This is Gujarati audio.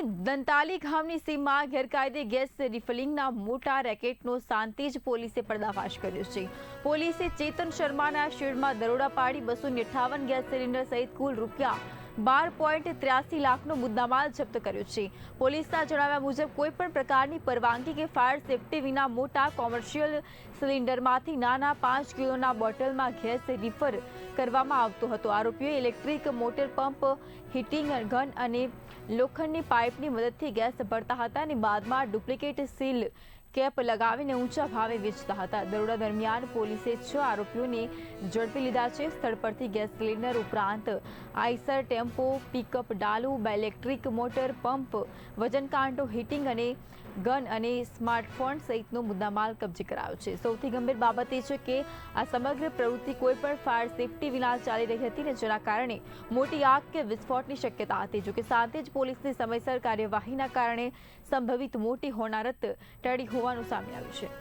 દંતાલી ગામની સીમમાં ગેરકાયદે ગેસ રિફિલિંગના મોટા રેકેટનો સાંતેજ પોલીસે પર્દાફાશ કર્યો છે। પોલીસે ચેતન શર્માના શેડમાં દરોડા પાડી 258 ગેસ સિલિન્ડર સહિત કુલ ₹12.83 લાખનો મુદ્દામાલ જપ્ત કર્યો છે। પોલીસના જણાવ્યા મુજબ કોઈપણ પ્રકારની પરવાનગી કે ફાયર સેફટી વિના મોટા કોમર્શિયલ સિલિન્ડરમાંથી નાના 5 કિલોના બોટલમાં ગેસ રિફર કરવામાં આવતો હતો। આરોપીઓએ electric motor pump, heating gun અને લોખંડની પાઇપની મદદથી ગેસ ભરતા હતા અને બાદમાં ડુપ્લિકેટ સીલ કેપ લગાવીને ઊંચા ભાવે વેચતા હતા। દરોડા દરમિયાન પોલીસે 6 આરોપીઓને ઝડપી લીધા છે। સ્થળ પરથી ગેસ સિલિન્ડર ઉપરાંત આઈસર ટેમ્પો, પિકઅપ ડાલુ, ઇલેક્ટ્રિક મોટર પંપ, વજન કાંટો, હીટિંગ અને ગન અને સ્માર્ટફોન સહિતનો મુદ્દામાલ કબજે કરાયો છે। સૌથી ગંભીર બાબત એ છે કે આ સમગ્ર પ્રવૃત્તિ કોઈપણ ફાયર સેફટી વિના ચાલી રહી હતી ને જેના કારણે મોટી આગ કે વિસ્ફોટની શક્યતા હતી। જોકે સાંતેજ પોલીસની સમયસર કાર્યવાહીના કારણે સંભવિત મોટી હોનારત ટળી હોવાનું સામે આવ્યું છે।